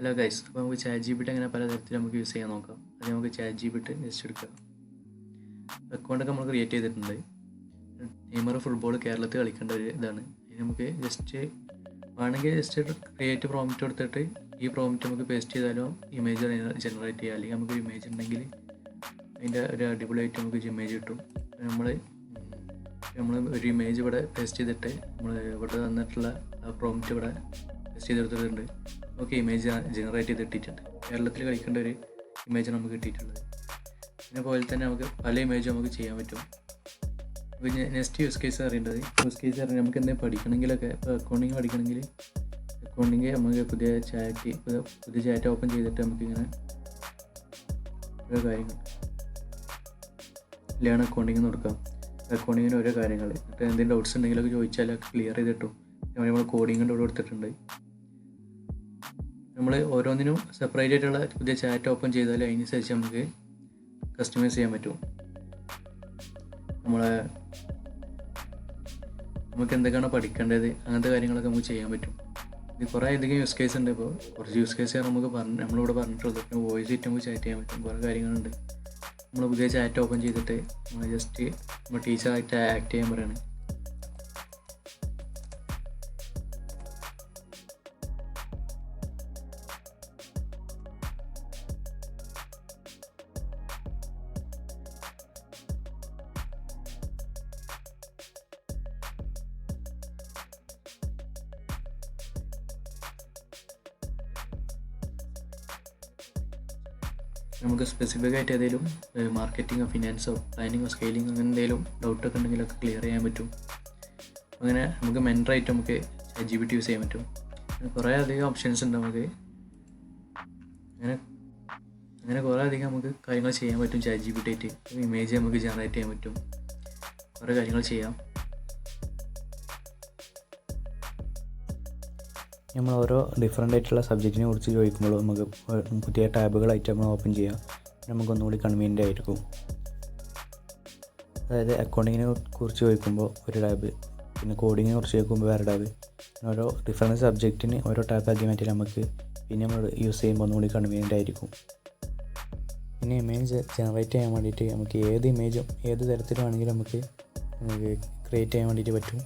Hello guys, അപ്പോൾ നമുക്ക് ChatGPT എങ്ങനെ പലതരത്തിൽ നമുക്ക് യൂസ് ചെയ്യാൻ നോക്കാം. അത് നമുക്ക് ChatGPT ജസ്റ്റ് എടുക്കുക. അക്കൗണ്ടൊക്കെ നമ്മൾ ക്രിയേറ്റ് ചെയ്തിട്ടുണ്ട്. നെയ്മർ ഫുട്ബോൾ കേരളത്തിൽ കളിക്കേണ്ട ഒരു ഇതാണ്. ഇനി നമുക്ക് ജസ്റ്റ് വേണമെങ്കിൽ ജസ്റ്റ് ക്രിയേറ്റ് പ്രോംപ്റ്റ് കൊടുത്തിട്ട് ഈ പ്രോംപ്റ്റ് നമുക്ക് പേസ്റ്റ് ചെയ്താലോ ഇമേജ് ജനറേറ്റ് ചെയ്യുക. അല്ലെങ്കിൽ നമുക്കൊരു ഇമേജ് ഉണ്ടെങ്കിൽ അതിൻ്റെ ഒരു അടിപൊളിയായിട്ട് നമുക്ക് ഇമേജ് കിട്ടും. നമ്മൾ ഒരു ഇമേജ് ഇവിടെ പേസ്റ്റ് ചെയ്തിട്ട് നമ്മൾ ഇവിടെ തന്നിട്ടുള്ള പ്രോംപ്റ്റ് ഇവിടെ പേസ്റ്റ് ചെയ്തെടുത്തിട്ടുണ്ട്. നമുക്ക് ഇമേജ് ജനറേറ്റ് ചെയ്ത് ഇട്ടിട്ടുണ്ട്. കേരളത്തിൽ കളിക്കേണ്ട ഒരു ഇമേജ് നമുക്ക് കിട്ടിയിട്ടുള്ളത്. പിന്നെ പോലെ തന്നെ നമുക്ക് പല ഇമേജും നമുക്ക് ചെയ്യാൻ പറ്റും. പിന്നെ നെക്സ്റ്റ് യൂസ് കേസ് അറിയേണ്ടത് പറഞ്ഞാൽ നമുക്ക് എന്തെങ്കിലും പഠിക്കണമെങ്കിലൊക്കെ ഇപ്പോൾ അക്കൗണ്ടിങ് പഠിക്കണമെങ്കിൽ നമുക്ക് പുതിയ ചാറ്റ് ഓപ്പൺ ചെയ്തിട്ട് നമുക്കിങ്ങനെ ഓരോ കാര്യങ്ങൾ ലേൺ അക്കൗണ്ടിങ് കൊടുക്കാം. അക്കൗണ്ടിങ്ങിന് ഓരോ കാര്യങ്ങൾ എന്നിട്ട് എന്തെങ്കിലും ഡൗട്ട്സ് ഉണ്ടെങ്കിലൊക്കെ ചോദിച്ചാൽ ക്ലിയർ ചെയ്ത് കിട്ടും. നമ്മൾ കോഡിങ്ങിൻ്റെ കൂടെ കൊടുത്തിട്ടുണ്ട്. നമ്മൾ ഓരോന്നിനും സെപ്പറേറ്റ് ആയിട്ടുള്ള പുതിയ ചാറ്റ് ഓപ്പൺ ചെയ്താൽ അതിനനുസരിച്ച് നമുക്ക് കസ്റ്റമൈസ് ചെയ്യാൻ പറ്റും. നമുക്ക് എന്തൊക്കെയാണ് പഠിക്കേണ്ടത് അങ്ങനത്തെ കാര്യങ്ങളൊക്കെ നമുക്ക് ചെയ്യാൻ പറ്റും. ഇത് കുറേ അധികം യൂസ് കേസ് ഉണ്ട്. ഇപ്പോൾ കുറച്ച് യൂസ് കേസ് നമുക്ക് നമ്മളിവിടെ പറഞ്ഞിട്ടുള്ളത് വോയിസ് ഇട്ട് നമുക്ക് ചാറ്റ് ചെയ്യാൻ പറ്റും. കുറേ കാര്യങ്ങളുണ്ട്. നമ്മൾ പുതിയ ചാറ്റ് ഓപ്പൺ ചെയ്തിട്ട് നമ്മൾ ജസ്റ്റ് നമ്മൾ ടീച്ചറായിട്ട് ആക്ട് ചെയ്യാൻ പറയുകയാണ്. നമുക്ക് സ്പെസിഫിക് ആയിട്ട് ഏതെങ്കിലും മാർക്കറ്റിങ്ങോ ഫിനാൻസോ പ്ലാനിങ്ങോ സ്കെയിലിങ്ങോ അങ്ങനെ എന്തെങ്കിലും ഡൗട്ടൊക്കെ ഉണ്ടെങ്കിലൊക്കെ ക്ലിയർ ചെയ്യാൻ പറ്റും. അങ്ങനെ നമുക്ക് മെൻറ്ററായിട്ട് നമുക്ക് ChatGPT യൂസ് ചെയ്യാൻ പറ്റും. കുറേ അധികം ഓപ്ഷൻസ് ഉണ്ട് നമുക്ക്. അങ്ങനെ കുറേ അധികം നമുക്ക് കാര്യങ്ങൾ ചെയ്യാൻ പറ്റും. ChatGPT ആയിട്ട് ഇമേജ് നമുക്ക് ജനറേറ്റ് ചെയ്യാൻ പറ്റും. കുറേ കാര്യങ്ങൾ ചെയ്യാം. നമ്മൾ ഓരോ ഡിഫറെൻ്റ് ആയിട്ടുള്ള സബ്ജക്റ്റിനെ കുറിച്ച് ചോദിക്കുമ്പോൾ നമുക്ക് പുതിയ ടാബുകളായിട്ട് നമ്മൾ ഓപ്പൺ ചെയ്യാം. നമുക്കൊന്നുകൂടി കൺവീനിയൻ്റ് ആയിരിക്കും. അതായത് അക്കൗണ്ടിങ്ങിനെ കുറിച്ച് ചോദിക്കുമ്പോൾ ഒരു ടാബ്, പിന്നെ കോഡിങ്ങിനെ കുറിച്ച് ചോദിക്കുമ്പോൾ വേറെ ടാബ്, ഓരോ ഡിഫറെൻറ്റ് സബ്ജക്റ്റിന് ഓരോ ടാബ് ആക്കി മാറ്റി നമുക്ക് പിന്നെ നമ്മൾ യൂസ് ചെയ്യുമ്പോൾ ഒന്നുകൂടി കൺവീനിയൻ്റ് ആയിരിക്കും. പിന്നെ ഇമേജ് ജനറേറ്റ് ചെയ്യാൻ വേണ്ടിയിട്ട് നമുക്ക് ഏത് ഇമേജും ഏത് തരത്തിലാണെങ്കിലും നമുക്ക് ക്രിയേറ്റ് ചെയ്യാൻ വേണ്ടിയിട്ട് പറ്റും.